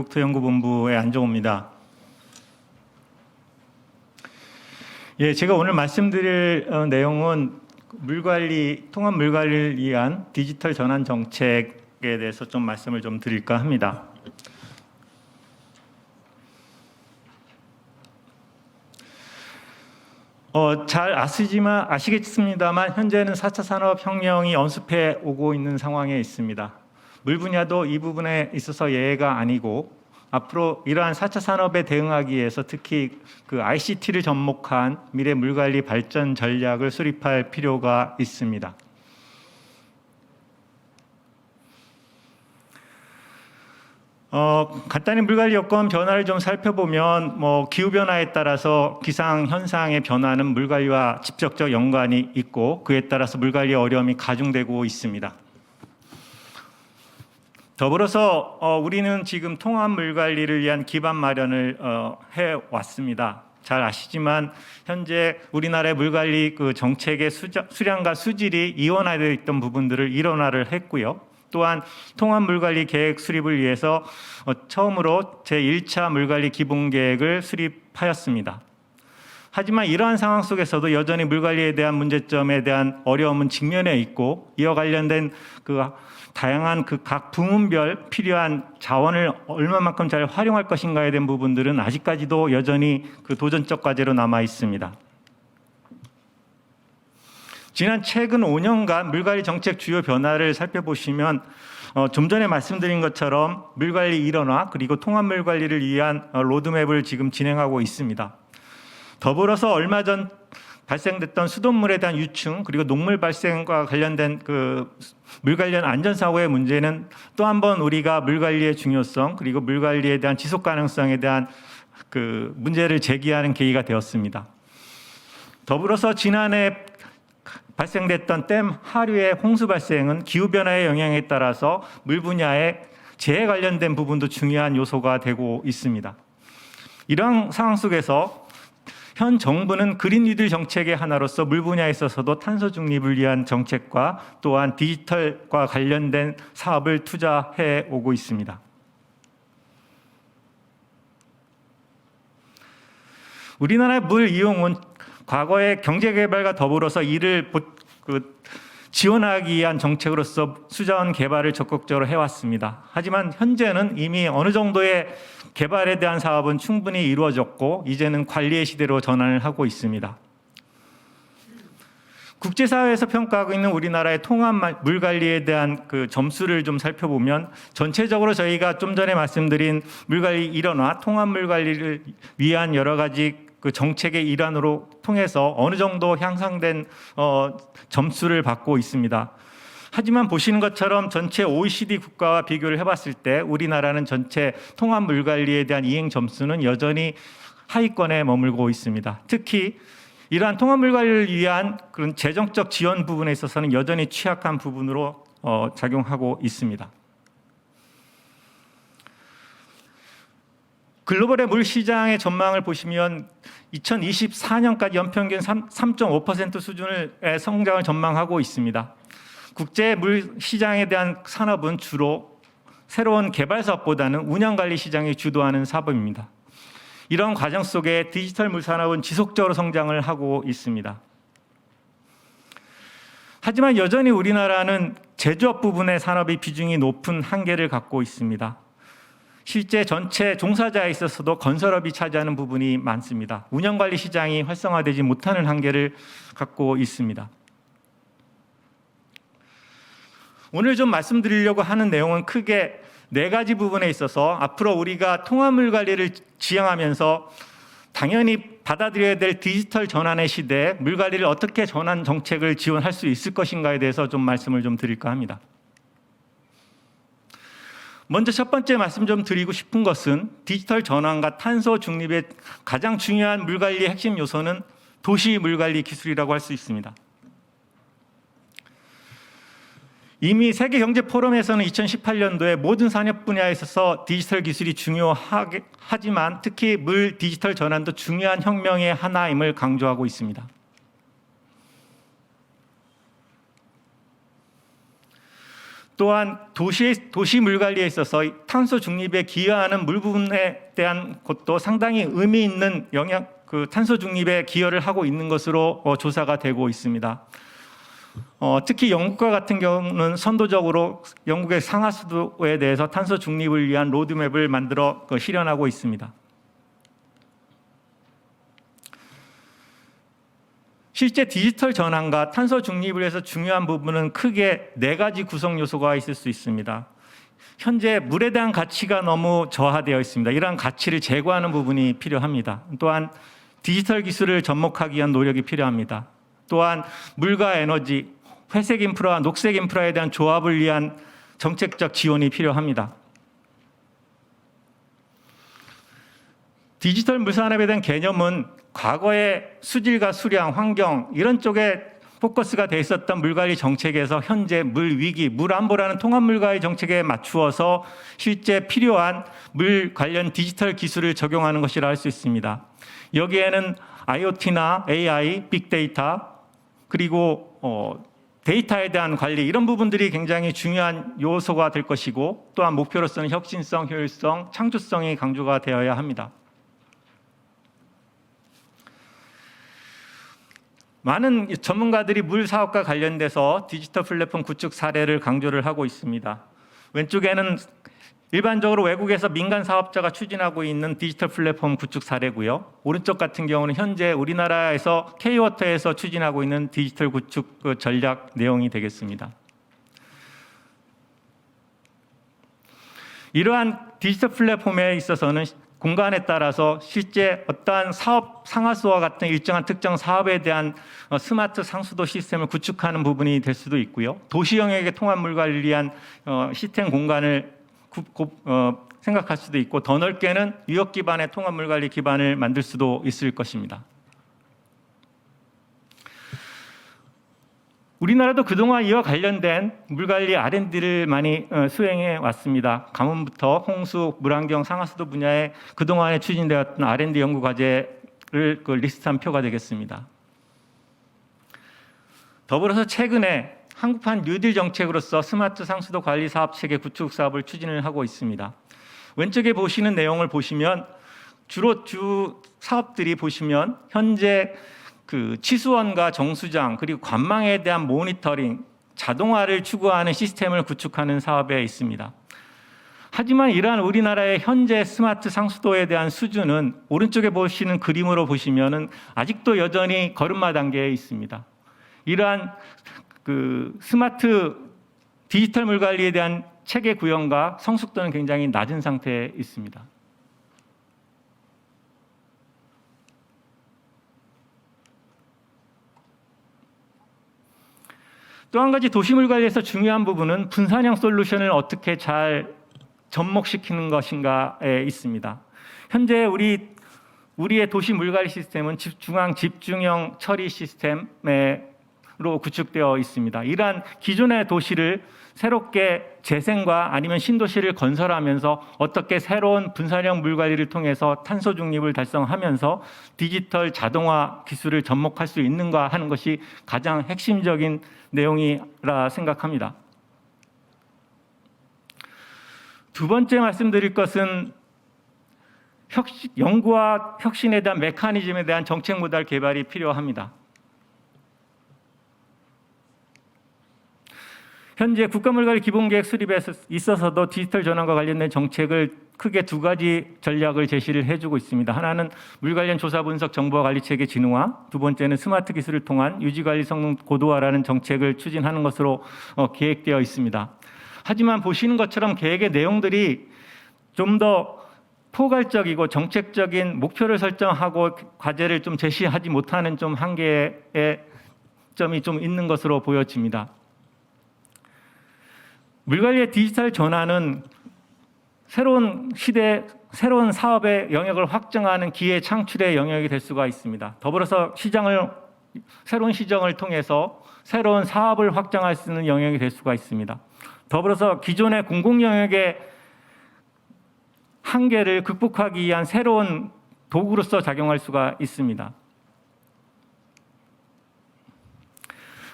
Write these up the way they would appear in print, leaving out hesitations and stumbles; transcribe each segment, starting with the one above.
한국토연구본부의 안종호입니다. 제가 오늘 말씀드릴 내용은 통합 물관리를 위한 디지털 전환 정책에 대해서 좀 말씀을 좀 드릴까 합니다. 잘 아시겠습니다만 현재는 4차 산업혁명이 엄습해 오고 있는 상황에 있습니다. 물 분야도 이 부분에 있어서 예외가 아니고 앞으로 이러한 4차 산업에 대응하기 위해서 특히 그 ICT를 접목한 미래 물관리 발전 전략을 수립할 필요가 있습니다. 간단히 물관리 여건 변화를 좀 살펴보면 기후변화에 따라서 기상 현상의 변화는 물관리와 직접적 연관이 있고 그에 따라서 물관리 어려움이 가중되고 있습니다. 더불어서 우리는 지금 통합 물관리를 위한 기반 마련을 해왔습니다. 잘 아시지만 현재 우리나라의 물관리 정책의 수량과 수질이 이원화되어 있던 부분들을 일원화를 했고요. 또한 통합 물관리 계획 수립을 위해서 처음으로 제1차 물관리 기본계획을 수립하였습니다. 하지만 이러한 상황 속에서도 여전히 물관리에 대한 문제점에 대한 어려움은 직면해 있고 이와 관련된 다양한 각 부문별 필요한 자원을 얼마만큼 잘 활용할 것인가에 대한 부분들은 아직까지도 여전히 도전적 과제로 남아 있습니다. 지난 최근 5년간 물관리 정책 주요 변화를 살펴보시면 좀 전에 말씀드린 것처럼 물관리 일원화 그리고 통합 물관리를 위한 로드맵을 지금 진행하고 있습니다. 더불어서 얼마 전 발생됐던 수돗물에 대한 유충 그리고 녹물 발생과 관련된 물 관련 안전사고의 문제는 또 한 번 우리가 물관리의 중요성 그리고 물관리에 대한 지속 가능성에 대한 문제를 제기하는 계기가 되었습니다. 더불어서 지난해 발생됐던 댐 하류의 홍수 발생은 기후변화의 영향에 따라서 물 분야의 재해 관련된 부분도 중요한 요소가 되고 있습니다. 이런 상황 속에서 현 정부는 그린 뉴딜 정책의 하나로서 물 분야에 있어서도 탄소 중립을 위한 정책과 또한 디지털과 관련된 사업을 투자해 오고 있습니다. 우리나라의 물 이용은 과거의 경제개발과 더불어서 이를 지원하기 위한 정책으로서 수자원 개발을 적극적으로 해왔습니다. 하지만 현재는 이미 어느 정도의 개발에 대한 사업은 충분히 이루어졌고 이제는 관리의 시대로 전환을 하고 있습니다. 국제사회에서 평가하고 있는 우리나라의 통합 물관리에 대한 점수를 좀 살펴보면 전체적으로 저희가 좀 전에 말씀드린 물관리 일원화, 통합 물관리를 위한 여러 가지 정책의 일환으로 통해서 어느 정도 향상된 점수를 받고 있습니다. 하지만 보시는 것처럼 전체 OECD 국가와 비교를 해봤을 때 우리나라는 전체 통합 물관리에 대한 이행 점수는 여전히 하위권에 머물고 있습니다. 특히 이러한 통합 물관리를 위한 그런 재정적 지원 부분에 있어서는 여전히 취약한 부분으로 작용하고 있습니다. 글로벌의 물 시장의 전망을 보시면 2024년까지 연평균 3.5% 수준의 성장을 전망하고 있습니다. 국제 물 시장에 대한 산업은 주로 새로운 개발 사업보다는 운영 관리 시장이 주도하는 사업입니다. 이런 과정 속에 디지털 물 산업은 지속적으로 성장을 하고 있습니다. 하지만 여전히 우리나라는 제조업 부분의 산업의 비중이 높은 한계를 갖고 있습니다. 실제 전체 종사자에 있어서도 건설업이 차지하는 부분이 많습니다. 운영관리 시장이 활성화되지 못하는 한계를 갖고 있습니다. 오늘 좀 말씀드리려고 하는 내용은 크게 4가지 부분에 있어서 앞으로 우리가 통합물 관리를 지향하면서 당연히 받아들여야 될 디지털 전환의 시대에 물관리를 어떻게 전환 정책을 지원할 수 있을 것인가에 대해서 좀 말씀을 좀 드릴까 합니다. 먼저 첫 번째 말씀 좀 드리고 싶은 것은 디지털 전환과 탄소 중립의 가장 중요한 물관리의 핵심 요소는 도시 물관리 기술이라고 할 수 있습니다. 이미 세계경제포럼에서는 2018년도에 모든 산업 분야에 있어서 디지털 기술이 중요하지만 특히 물 디지털 전환도 중요한 혁명의 하나임을 강조하고 있습니다. 또한 도시 물 관리에 있어서 탄소 중립에 기여하는 물 부분에 대한 것도 상당히 의미 있는 탄소 중립에 기여를 하고 있는 것으로 조사가 되고 있습니다. 특히 영국과 같은 경우는 선도적으로 영국의 상하수도에 대해서 탄소 중립을 위한 로드맵을 만들어 실현하고 있습니다. 실제 디지털 전환과 탄소 중립을 위해서 중요한 부분은 크게 4가지 구성 요소가 있을 수 있습니다. 현재 물에 대한 가치가 너무 저하되어 있습니다. 이러한 가치를 제고하는 부분이 필요합니다. 또한 디지털 기술을 접목하기 위한 노력이 필요합니다. 또한 물과 에너지, 회색 인프라와 녹색 인프라에 대한 조합을 위한 정책적 지원이 필요합니다. 디지털 물산업에 대한 개념은 과거의 수질과 수량, 환경 이런 쪽에 포커스가 돼 있었던 물관리 정책에서 현재 물 위기, 물 안보라는 통합 물관리 정책에 맞추어서 실제 필요한 물 관련 디지털 기술을 적용하는 것이라 할 수 있습니다. 여기에는 IoT나 AI, 빅데이터 그리고 데이터에 대한 관리 이런 부분들이 굉장히 중요한 요소가 될 것이고 또한 목표로서는 혁신성, 효율성, 창조성이 강조가 되어야 합니다. 많은 전문가들이 물 사업과 관련돼서 디지털 플랫폼 구축 사례를 강조를 하고 있습니다. 왼쪽에는 일반적으로 외국에서 민간 사업자가 추진하고 있는 디지털 플랫폼 구축 사례고요. 오른쪽 같은 경우는 현재 우리나라에서 K-워터에서 추진하고 있는 디지털 구축 전략 내용이 되겠습니다. 이러한 디지털 플랫폼에 있어서는 공간에 따라서 실제 어떠한 사업 상하수와 같은 일정한 특정 사업에 대한 스마트 상수도 시스템을 구축하는 부분이 될 수도 있고요. 도시 영역의 통합 물 관리를 위한 시스템 공간을 생각할 수도 있고 더 넓게는 유역 기반의 통합 물 관리 기반을 만들 수도 있을 것입니다. 우리나라도 그동안 이와 관련된 물관리 R&D를 많이 수행해 왔습니다. 가뭄부터 홍수, 물환경, 상하수도 분야에 그동안에 추진되었던 R&D 연구 과제를 리스트한 표가 되겠습니다. 더불어서 최근에 한국판 뉴딜 정책으로서 스마트 상수도 관리 사업 체계 구축 사업을 추진을 하고 있습니다. 왼쪽에 보시는 내용을 보시면 주로 주 사업들이 보시면 현재 치수원과 정수장 그리고 관망에 대한 모니터링, 자동화를 추구하는 시스템을 구축하는 사업에 있습니다. 하지만 이러한 우리나라의 현재 스마트 상수도에 대한 수준은 오른쪽에 보시는 그림으로 보시면은 아직도 여전히 걸음마 단계에 있습니다. 이러한 스마트 디지털 물 관리에 대한 체계 구현과 성숙도는 굉장히 낮은 상태에 있습니다. 또 한 가지 도시물 관리에서 중요한 부분은 분산형 솔루션을 어떻게 잘 접목시키는 것인가에 있습니다. 현재 우리의 도시 물관리 시스템은 중앙 집중형 처리 시스템으로 구축되어 있습니다. 이러한 기존의 도시를 새롭게 재생과 아니면 신도시를 건설하면서 어떻게 새로운 분산형 물관리를 통해서 탄소 중립을 달성하면서 디지털 자동화 기술을 접목할 수 있는가 하는 것이 가장 핵심적인 내용이라 생각합니다. 두 번째 말씀드릴 것은 연구와 혁신에 대한 메커니즘에 대한 정책 모달 개발이 필요합니다. 현재 국가물관리 기본계획 수립에 있어서도 디지털 전환과 관련된 정책을 크게 2가지 전략을 제시를 해주고 있습니다. 하나는 물 관련 조사 분석 정보화 관리 체계 진흥화, 두 번째는 스마트 기술을 통한 유지 관리 성능 고도화라는 정책을 추진하는 것으로 계획되어 있습니다. 하지만 보시는 것처럼 계획의 내용들이 좀 더 포괄적이고 정책적인 목표를 설정하고 과제를 좀 제시하지 못하는 좀 한계의 점이 좀 있는 것으로 보여집니다. 물관리의 디지털 전환은 새로운 시대, 새로운 사업의 영역을 확장하는 기회 창출의 영역이 될 수가 있습니다. 더불어서 새로운 시장을 통해서 새로운 사업을 확장할 수 있는 영역이 될 수가 있습니다. 더불어서 기존의 공공 영역의 한계를 극복하기 위한 새로운 도구로서 작용할 수가 있습니다.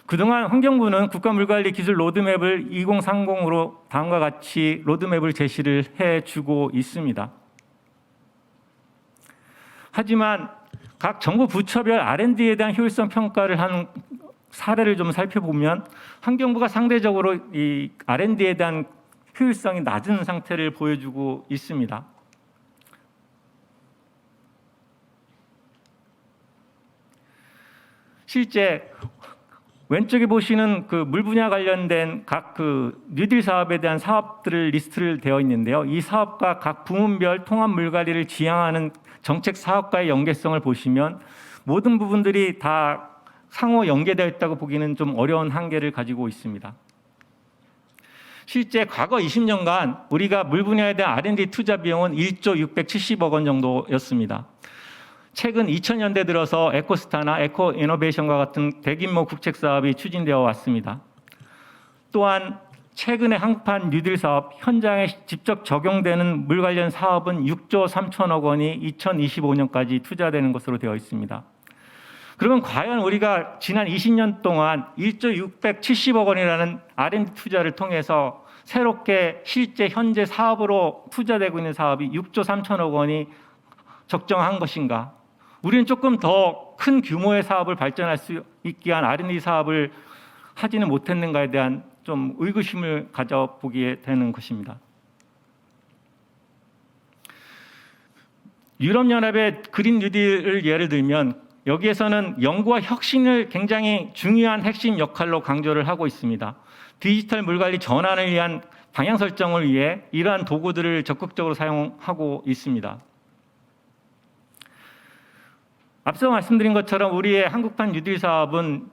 그동안 환경부는 국가물관리 기술 로드맵을 2030으로 다음과 같이 로드맵을 제시를 해주고 있습니다. 하지만 각 정부 부처별 R&D에 대한 효율성 평가를 하는 사례를 좀 살펴보면 환경부가 상대적으로 이 R&D에 대한 효율성이 낮은 상태를 보여주고 있습니다. 실제 왼쪽에 보시는 그 물 분야 관련된 각 그 뉴딜 사업에 대한 사업들을 리스트를 되어 있는데요. 이 사업과 각 부문별 통합 물 관리를 지향하는 정책 사업과의 연계성을 보시면 모든 부분들이 다 상호 연계되어 있다고 보기는 좀 어려운 한계를 가지고 있습니다. 실제 과거 20년간 우리가 물 분야에 대한 R&D 투자 비용은 1조 670억 원 정도였습니다. 최근 2000년대 들어서 에코스타나 에코이노베이션과 같은 대규모 국책 사업이 추진되어 왔습니다. 또한 최근에 한국판 뉴딜 사업 현장에 직접 적용되는 물 관련 사업은 6조 3천억 원이 2025년까지 투자되는 것으로 되어 있습니다. 그러면 과연 우리가 지난 20년 동안 1조 670억 원이라는 R&D 투자를 통해서 새롭게 실제 현재 사업으로 투자되고 있는 사업이 6조 3천억 원이 적정한 것인가? 우리는 조금 더 큰 규모의 사업을 발전할 수 있게 한 R&D 사업을 하지는 못했는가에 대한 좀 의구심을 가져보게 되는 것입니다. 유럽연합의 그린 뉴딜을 예를 들면 여기에서는 연구와 혁신을 굉장히 중요한 핵심 역할로 강조를 하고 있습니다. 디지털 물관리 전환을 위한 방향 설정을 위해 이러한 도구들을 적극적으로 사용하고 있습니다. 앞서 말씀드린 것처럼 우리의 한국판 뉴딜 사업은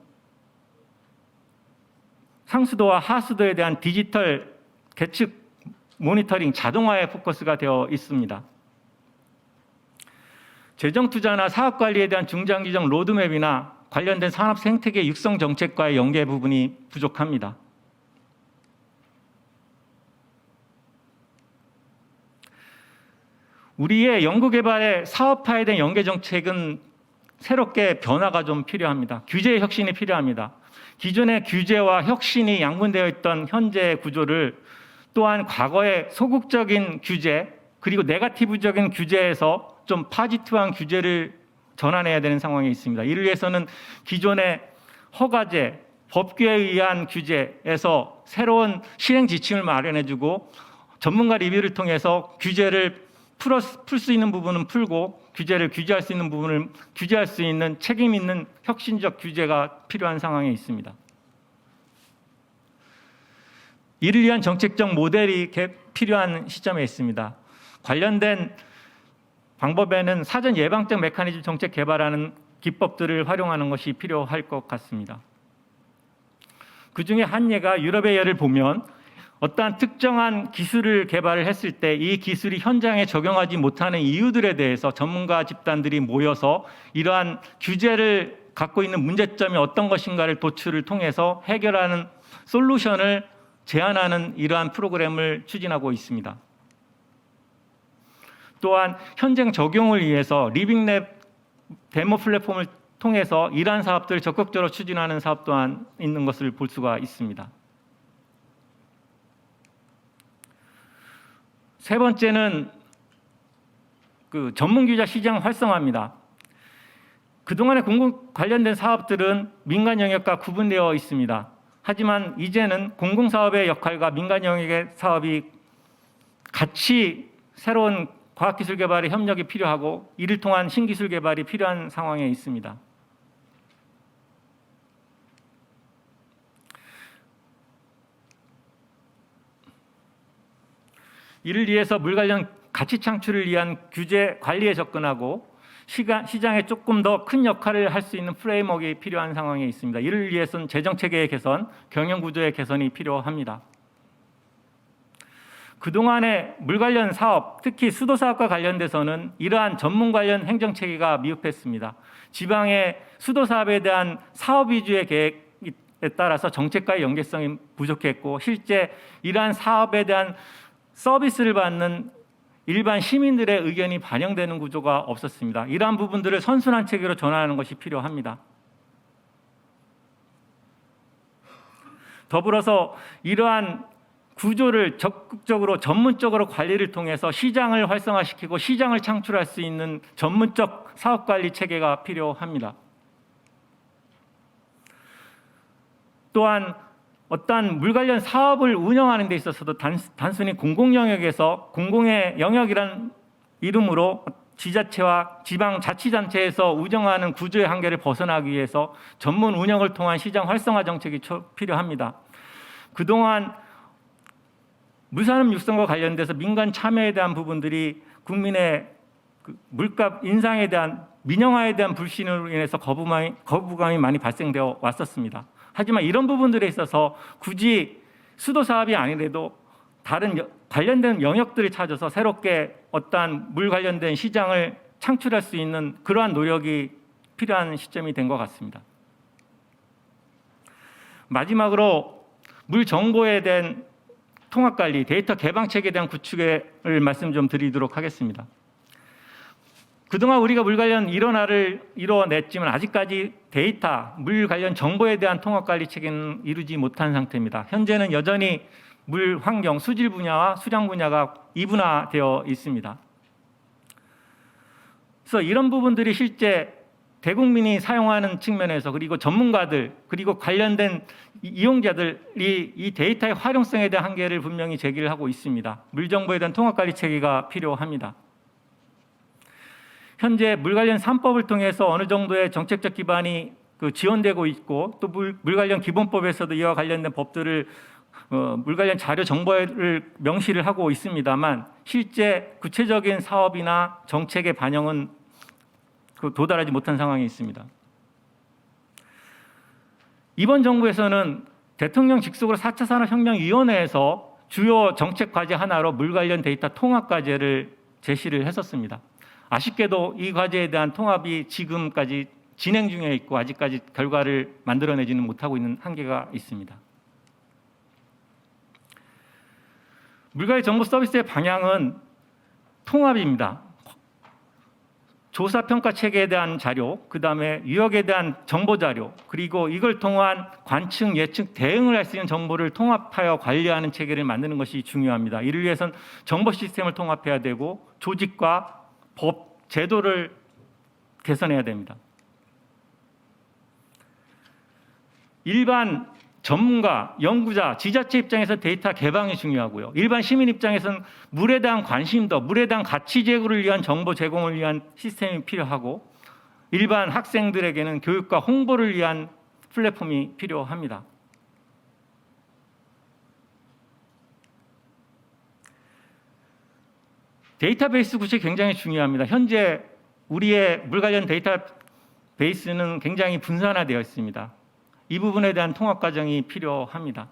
상수도와 하수도에 대한 디지털 계측 모니터링 자동화에 포커스가 되어 있습니다. 재정 투자나 사업 관리에 대한 중장기적 로드맵이나 관련된 산업 생태계 육성 정책과의 연계 부분이 부족합니다. 우리의 연구개발의 사업화에 대한 연계 정책은 새롭게 변화가 좀 필요합니다. 규제의 혁신이 필요합니다. 기존의 규제와 혁신이 양분되어 있던 현재 구조를 또한 과거의 소극적인 규제 그리고 네거티브적인 규제에서 좀 파지티브한 규제를 전환해야 되는 상황에 있습니다. 이를 위해서는 기존의 허가제, 법규에 의한 규제에서 새로운 실행 지침을 마련해주고 전문가 리뷰를 통해서 규제를 풀 수 있는 부분은 풀고 규제를 규제할 수 있는 부분을 규제할 수 있는 책임 있는 혁신적 규제가 필요한 상황에 있습니다. 이를 위한 정책적 모델이 필요한 시점에 있습니다. 관련된 방법에는 사전 예방적 메커니즘 정책 개발하는 기법들을 활용하는 것이 필요할 것 같습니다. 그중에 한 예가 유럽의 예를 보면 어떠한 특정한 기술을 개발을 했을 때 이 기술이 현장에 적용하지 못하는 이유들에 대해서 전문가 집단들이 모여서 이러한 규제를 갖고 있는 문제점이 어떤 것인가를 도출을 통해서 해결하는 솔루션을 제안하는 이러한 프로그램을 추진하고 있습니다. 또한 현장 적용을 위해서 리빙랩 데모 플랫폼을 통해서 이러한 사업들을 적극적으로 추진하는 사업 또한 있는 것을 볼 수가 있습니다. 세 번째는 그 전문기자 시장 활성화입니다. 그동안의 공공 관련된 사업들은 민간 영역과 구분되어 있습니다. 하지만 이제는 공공사업의 역할과 민간 영역의 사업이 같이 새로운 과학기술 개발의 협력이 필요하고 이를 통한 신기술 개발이 필요한 상황에 있습니다. 이를 위해서 물 관련 가치 창출을 위한 규제 관리에 접근하고 시장에 조금 더 큰 역할을 할 수 있는 프레임워크가 필요한 상황에 있습니다. 이를 위해서는 재정체계의 개선, 경영구조의 개선이 필요합니다. 그동안의 물 관련 사업, 특히 수도 사업과 관련돼서는 이러한 전문 관련 행정체계가 미흡했습니다. 지방의 수도 사업에 대한 사업 위주의 계획에 따라서 정책과의 연계성이 부족했고 실제 이러한 사업에 대한 서비스를 받는 일반 시민들의 의견이 반영되는 구조가 없었습니다. 이러한 부분들을 선순환 체계로 전환하는 것이 필요합니다. 더불어서 이러한 구조를 적극적으로 전문적으로 관리를 통해서 시장을 활성화시키고 시장을 창출할 수 있는 전문적 사업관리 체계가 필요합니다. 또한 어떠한 물 관련 사업을 운영하는 데 있어서도 단순히 공공 영역에서 공공의 영역이란 이름으로 지자체와 지방자치단체에서 운영하는 구조의 한계를 벗어나기 위해서 전문 운영을 통한 시장 활성화 정책이 필요합니다. 그동안 물산업 육성과 관련돼서 민간 참여에 대한 부분들이 국민의 물값 인상에 대한 민영화에 대한 불신으로 인해서 거부감이 많이 발생되어 왔었습니다. 하지만 이런 부분들에 있어서 굳이 수도 사업이 아니라도 다른 관련된 영역들을 찾아서 새롭게 어떠한 물 관련된 시장을 창출할 수 있는 그러한 노력이 필요한 시점이 된 것 같습니다. 마지막으로 물 정보에 대한 통합관리, 데이터 개방체계에 대한 구축을 말씀 좀 드리도록 하겠습니다. 그동안 우리가 물 관련 일원화를 이뤄냈지만 아직까지 데이터, 물 관련 정보에 대한 통합관리 체계는 이루지 못한 상태입니다. 현재는 여전히 물 환경, 수질 분야와 수량 분야가 이분화되어 있습니다. 그래서 이런 부분들이 실제 대국민이 사용하는 측면에서 그리고 전문가들 그리고 관련된 이용자들이 이 데이터의 활용성에 대한 한계를 분명히 제기를 하고 있습니다. 물 정보에 대한 통합관리 체계가 필요합니다. 현재 물 관련 3법을 통해서 어느 정도의 정책적 기반이 지원되고 있고 또 물 관련 기본법에서도 이와 관련된 법들을 물 관련 자료 정보를 명시를 하고 있습니다만 실제 구체적인 사업이나 정책의 반영은 도달하지 못한 상황이 있습니다. 이번 정부에서는 대통령 직속으로 4차 산업혁명위원회에서 주요 정책 과제 하나로 물 관련 데이터 통합 과제를 제시를 했었습니다. 아쉽게도 이 과제에 대한 통합이 지금까지 진행 중에 있고 아직까지 결과를 만들어내지는 못하고 있는 한계가 있습니다. 물관리 정보 서비스의 방향은 통합입니다. 조사평가 체계에 대한 자료, 그다음에 유역에 대한 정보 자료, 그리고 이걸 통한 관측, 예측, 대응을 할 수 있는 정보를 통합하여 관리하는 체계를 만드는 것이 중요합니다. 이를 위해서는 정보 시스템을 통합해야 되고 조직과 법, 제도를 개선해야 됩니다. 일반 전문가, 연구자, 지자체 입장에서 데이터 개방이 중요하고요. 일반 시민 입장에서는 물에 대한 관심도, 물에 대한 가치 제고를 위한 정보 제공을 위한 시스템이 필요하고 일반 학생들에게는 교육과 홍보를 위한 플랫폼이 필요합니다. 데이터베이스 구축이 굉장히 중요합니다. 현재 우리의 물 관련 데이터베이스는 굉장히 분산화되어 있습니다. 이 부분에 대한 통합 과정이 필요합니다.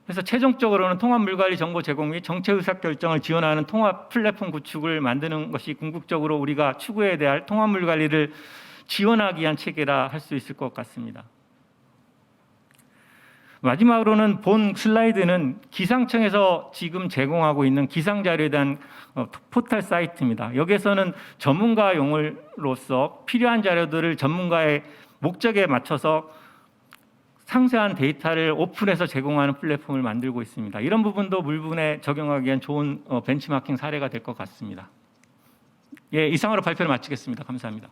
그래서 최종적으로는 통합 물관리 정보 제공 및 정책 의사 결정을 지원하는 통합 플랫폼 구축을 만드는 것이 궁극적으로 우리가 추구해야 될 통합 물관리를 지원하기 위한 체계라 할 수 있을 것 같습니다. 마지막으로는 본 슬라이드는 기상청에서 지금 제공하고 있는 기상자료에 대한 포털 사이트입니다. 여기에서는 전문가용으로서 필요한 자료들을 전문가의 목적에 맞춰서 상세한 데이터를 오픈해서 제공하는 플랫폼을 만들고 있습니다. 이런 부분도 물분에 적용하기 위한 좋은 벤치마킹 사례가 될 것 같습니다. 예, 이상으로 발표를 마치겠습니다. 감사합니다.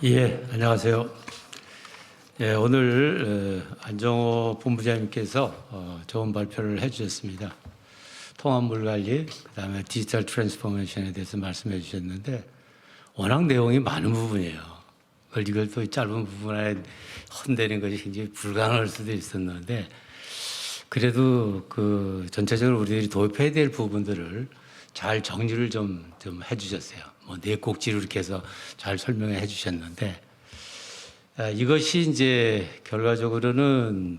예, 안녕하세요. 예, 오늘 안정호 본부장님께서 좋은 발표를 해주셨습니다. 통합물관리, 그다음에 디지털 트랜스포메이션에 대해서 말씀해 주셨는데 워낙 내용이 많은 부분이에요. 이걸 또 짧은 부분에 헌대는 것이 굉장히 불가능할 수도 있었는데 그래도 전체적으로 우리들이 도입해야 될 부분들을 잘 정리를 좀 해주셨어요. 네 꼭지로 이렇게 해서 잘 설명해 주셨는데 이것이 이제 결과적으로는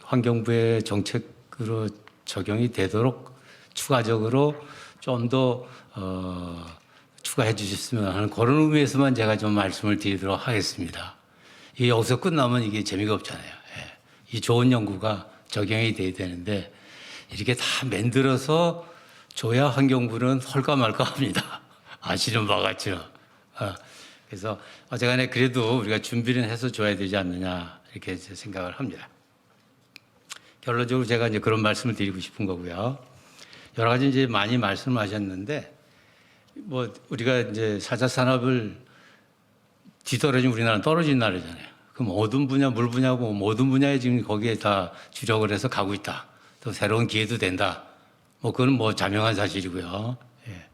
환경부의 정책으로 적용이 되도록 추가적으로 좀 더 추가해 주셨으면 하는 그런 의미에서만 제가 좀 말씀을 드리도록 하겠습니다. 이게 여기서 끝나면 이게 재미가 없잖아요. 예. 이 좋은 연구가 적용이 돼야 되는데 이렇게 다 만들어서 줘야 환경부는 헐까 말까 합니다. 아시는 바와 같죠. 그래서 어쨌간에 그래도 우리가 준비는 해서 줘야 되지 않느냐 이렇게 생각을 합니다. 결론적으로 제가 이제 그런 말씀을 드리고 싶은 거고요. 여러 가지 이제 많이 말씀하셨는데 뭐 우리가 이제 4차 산업을 뒤떨어진 우리나라는 떨어진 나라잖아요. 그럼 어떤 분야, 물 분야고 모든 분야에 지금 거기에 다 주력을 해서 가고 있다. 또 새로운 기회도 된다. 뭐 그건 뭐 자명한 사실이고요. 예.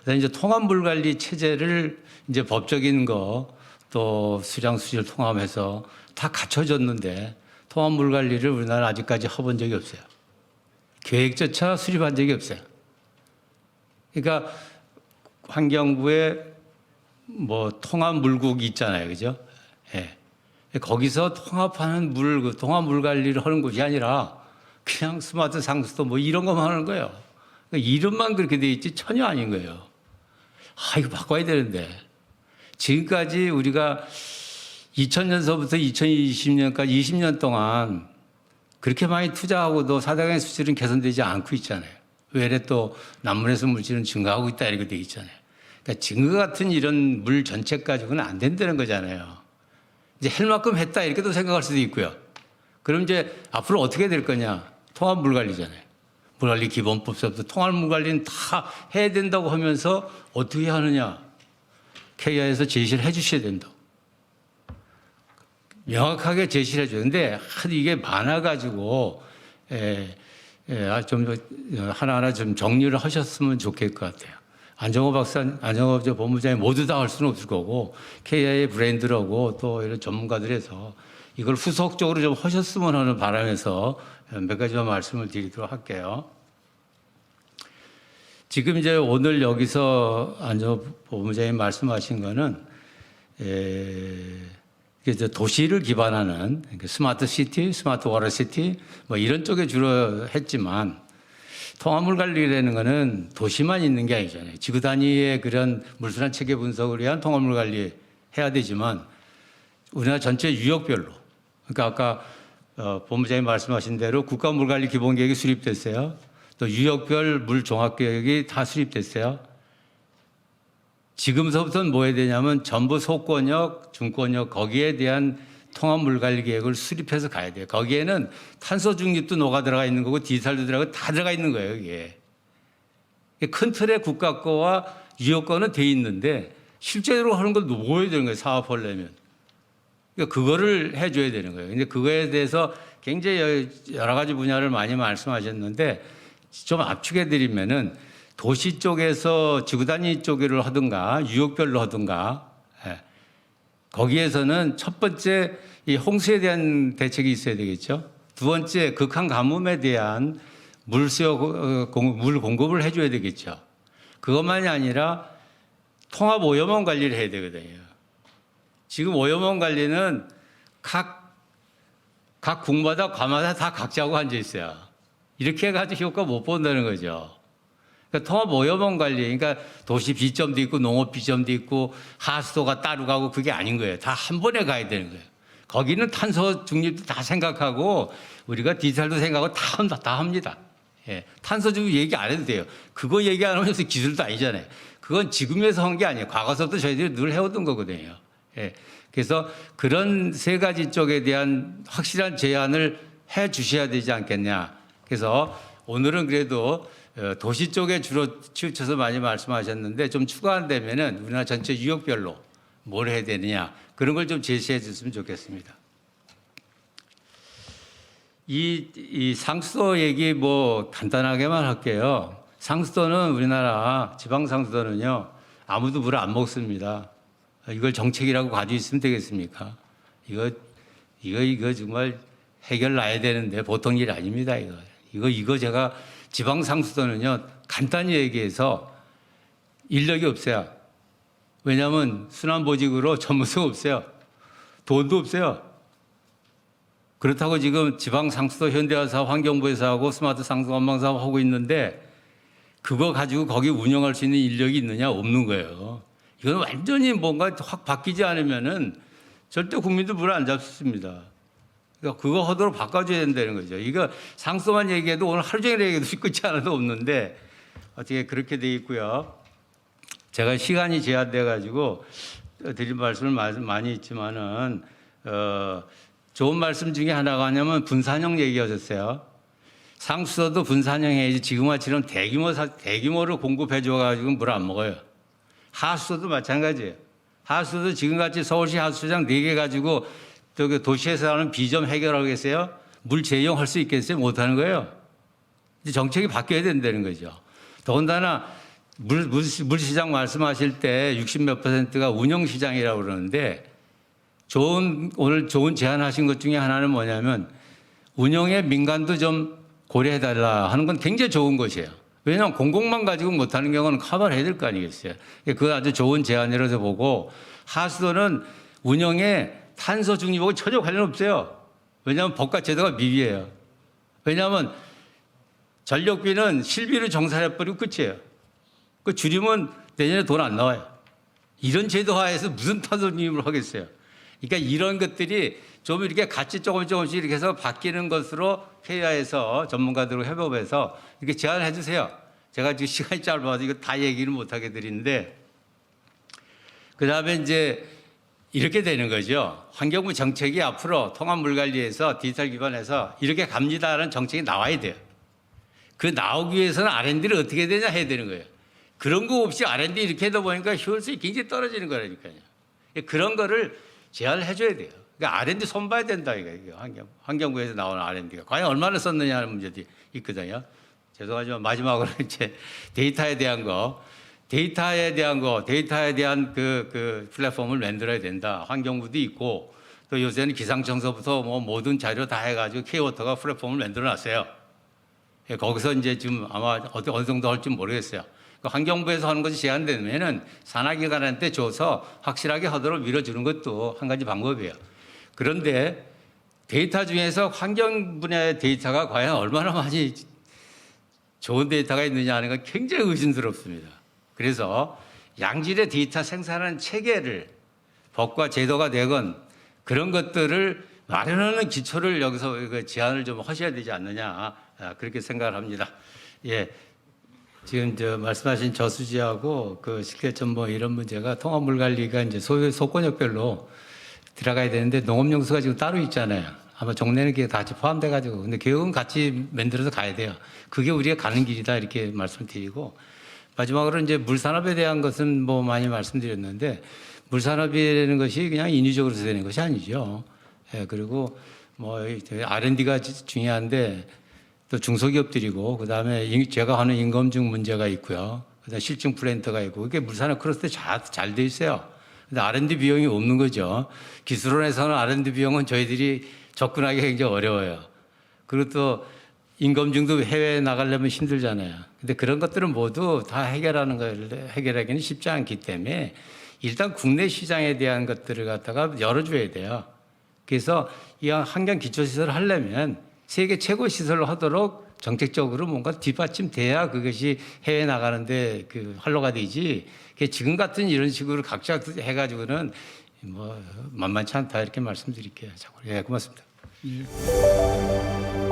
그다음에 이제 통합물 관리 체제를 이제 법적인 거 또 수량 수질 통합해서 다 갖춰졌는데 통합물 관리를 우리나라 아직까지 해본 적이 없어요. 계획조차 수립한 적이 없어요. 그러니까 환경부에 뭐 통합물국이 있잖아요, 그죠? 예. 거기서 통합하는 그 통합물 관리를 하는 것이 아니라 그냥 스마트 상수도 뭐 이런 것만 하는 거예요. 그러니까 이름만 그렇게 돼 있지 전혀 아닌 거예요. 이거 바꿔야 되는데. 지금까지 우리가 2000년서부터 2020년까지 20년 동안 그렇게 많이 투자하고도 사대강의 수질은 개선되지 않고 있잖아요. 외래 또 남문에서 물질은 증가하고 있다 이렇게 돼 있잖아요. 그러니까 증거 같은 이런 물 전체 가지고는 안 된다는 거잖아요. 이제 할 만큼 했다 이렇게도 생각할 수도 있고요. 그럼 이제 앞으로 어떻게 될 거냐? 통합물 관리잖아요. 물관리 기본법서부터 통합물 관리는 다 해야 된다고 하면서 어떻게 하느냐? KIA에서 제시를 해 주셔야 된다고. 명확하게 제시를 해줘요. 근데 이게 많아가지고, 좀 하나하나 좀 정리를 하셨으면 좋겠을 것 같아요. 안정호 본부장이 모두 다 할 수는 없을 거고, KIA 브랜드라고 또 이런 전문가들에서 이걸 후속적으로 좀 하셨으면 하는 바람에서 몇 가지만 말씀을 드리도록 할게요. 지금 이제 오늘 여기서 안정호 본부장이 말씀하신 거는, 이제 도시를 기반하는 스마트 시티, 스마트 워터 시티 뭐 이런 쪽에 주로 했지만 통합물 관리라는 거는 도시만 있는 게 아니잖아요. 지구 단위의 그런 물순환 체계 분석을 위한 통합물 관리 해야 되지만 우리나라 전체 유역별로 그러니까 아까 본부장님 말씀하신 대로 국가물 관리 기본 계획이 수립됐어요. 또 유역별 물 종합 계획이 다 수립됐어요. 지금서부터는 뭐 해야 되냐면 전부 소권역, 중권역 거기에 대한 통합물 관리 계획을 수립해서 가야 돼요. 거기에는 탄소 중립도 녹아 들어가 있는 거고 디지털도 들어가고 다 들어가 있는 거예요. 이게 큰 틀의 국가 거와 유역 거는 돼 있는데 실제로 하는 걸 모아야 되는 거예요. 사업하려면. 그러니까 그거를 해줘야 되는 거예요. 근데 그거에 대해서 굉장히 여러 가지 분야를 많이 말씀하셨는데 좀 압축해 드리면은 도시 쪽에서 지구 단위 쪽을 하든가 유역별로 하든가 거기에서는 첫 번째 이 홍수에 대한 대책이 있어야 되겠죠. 두 번째 극한 가뭄에 대한 물 공급을 해줘야 되겠죠. 그것만이 아니라 통합 오염원 관리를 해야 되거든요. 지금 오염원 관리는 각 궁마다 과마다 다 각자하고 앉아 있어요. 이렇게 해가지고 효과 못 본다는 거죠. 그러니까 통합 오염원 관리, 그러니까 도시 B점도 있고 농업 B점도 있고 하수도가 따로 가고 그게 아닌 거예요. 다 한 번에 가야 되는 거예요. 거기는 탄소 중립도 다 생각하고 우리가 디지털도 생각하고 다 합니다. 예, 탄소 중립 얘기 안 해도 돼요. 그거 얘기 안 하면서 기술도 아니잖아요. 그건 지금에서 한 게 아니에요. 과거서부터 저희들이 늘 해오던 거거든요. 예, 그래서 그런 세 가지 쪽에 대한 확실한 제안을 해 주셔야 되지 않겠냐. 그래서 오늘은 그래도 도시 쪽에 주로 치우쳐서 많이 말씀하셨는데 좀 추가한다면은 우리나라 전체 유역별로 뭘 해야 되느냐 그런 걸 좀 제시해 줬으면 좋겠습니다. 이 상수도 얘기 뭐 간단하게만 할게요. 상수도는 우리나라 지방 상수도는요 아무도 물을 안 먹습니다. 이걸 정책이라고 가지고 있으면 되겠습니까? 이거 정말 해결 나야 되는데 보통 일 아닙니다. 이거 제가 지방 상수도는요 간단히 얘기해서 인력이 없어요. 왜냐하면 순환보직으로 전문성 없어요. 돈도 없어요. 그렇다고 지금 지방 상수도 현대화사업 환경부에서 하고 스마트 상수도 관방사업 하고 있는데 그거 가지고 거기 운영할 수 있는 인력이 있느냐 없는 거예요. 이건 완전히 뭔가 확 바뀌지 않으면은 절대 국민들 물을 안 잡습니다. 그러니까 그거 하도록 바꿔줘야 된다는 거죠. 이거 상수도만 얘기해도 오늘 하루 종일 얘기해도 끝이 하나도 없는데 어떻게 그렇게 돼 있고요. 제가 시간이 제한돼 가지고 드린 말씀을 많이 있지만은 좋은 말씀 중에 하나가 뭐냐면 분산형 얘기하셨어요. 상수도도 분산형 해야지 지금처럼 대규모로 공급해줘가지고 물 안 먹어요. 하수도도 마찬가지예요. 하수도도 지금같이 서울시 하수장 4개 가지고 도시에서 하는 비좀 해결하겠어요? 물 제공할 수 있겠어요? 못하는 거예요. 이제 정책이 바뀌어야 된다는 거죠. 더군다나 물시장 말씀하실 때 60몇 %가 운영시장이라고 그러는데 오늘 좋은 제안하신 것 중에 하나는 뭐냐면 운영의 민간도 좀 고려해달라 하는 건 굉장히 좋은 것이에요. 왜냐하면 공공만 가지고 못하는 경우는 커버해야 될 거 아니겠어요. 그거 아주 좋은 제안이라서 보고 하수도는 운영에 탄소 중립하고 전혀 관련 없어요. 왜냐하면 법과 제도가 미비해요. 왜냐하면 전력비는 실비로 정산해버리고 끝이에요. 그 줄이면 내년에 돈 안 나와요. 이런 제도 하에서 무슨 탄소 중립을 하겠어요. 그러니까 이런 것들이 좀 이렇게 같이 조금씩 이렇게 해서 바뀌는 것으로 회의해서 전문가들과 협업해서 이렇게 제안을 해 주세요. 제가 지금 시간이 짧아서 이거 다 얘기를 못 하게 드리는데 그다음에 이제 이렇게 되는 거죠. 환경부 정책이 앞으로 통합물관리에서 디지털 기반에서 이렇게 갑니다라는 정책이 나와야 돼요. 그 나오기 위해서는 R&D를 어떻게 되냐 해야 되는 거예요. 그런 거 없이 R&D 이렇게 하다 보니까 효율성이 굉장히 떨어지는 거라니까요. 그런 거를 제안을 해줘야 돼요. 그러니까 R&D 손봐야 된다 이거 환경부에서 나오는 R&D가 과연 얼마나 썼느냐 하는 문제도 있거든요. 죄송하지만 마지막으로 이제 데이터에 대한 그 플랫폼을 만들어야 된다. 환경부도 있고 또 요새는 기상청서부터 뭐 모든 자료 다 해가지고 K워터가 플랫폼을 만들어놨어요. 거기서 이제 지금 아마 어느 정도 할지 모르겠어요. 환경부에서 하는 것이 제한되면은 산하기관한테 줘서 확실하게 하도록 밀어주는 것도 한 가지 방법이에요. 그런데 데이터 중에서 환경 분야의 데이터가 과연 얼마나 많이 좋은 데이터가 있느냐 하는 건 굉장히 의심스럽습니다. 그래서 양질의 데이터 생산하는 체계를 법과 제도가 되건 그런 것들을 마련하는 기초를 여기서 제안을 좀 하셔야 되지 않느냐 그렇게 생각을 합니다. 예. 지금 말씀하신 저수지하고 그 실개천 뭐 이런 문제가 통합물관리가 이제 소권역별로 들어가야 되는데 농업용수가 지금 따로 있잖아요. 아마 종래는 그게 같이 포함돼 가지고 근데 교육은 같이 만들어서 가야 돼요. 그게 우리가 가는 길이다 이렇게 말씀드리고 마지막으로 이제 물산업에 대한 것은 뭐 많이 말씀드렸는데 물산업이라는 것이 그냥 인위적으로 되는 것이 아니죠. 예, 그리고 뭐 R&D가 중요한데 또 중소기업들이고 그다음에 제가 하는 인검증 문제가 있고요. 그다음에 실증 플랜트가 있고 이게 물산업 크로스 잘 돼 있어요. 근데 R&D 비용이 없는 거죠. 기술원에서는 R&D 비용은 저희들이 접근하기 굉장히 어려워요. 그리고 또 인검증도 해외에 나가려면 힘들잖아요. 근데 그런 것들은 모두 다 해결하기는 쉽지 않기 때문에 일단 국내 시장에 대한 것들을 갖다가 열어줘야 돼요. 그래서 이 환경 기초시설을 하려면 세계 최고 시설로 하도록 정책적으로 뭔가 뒷받침돼야 그것이 해외 나가는데 그 활로가 되지. 지금 같은 이런 식으로 각자 해가지고는 뭐 만만치 않다 이렇게 말씀드릴게요. 예, 고맙습니다. 예.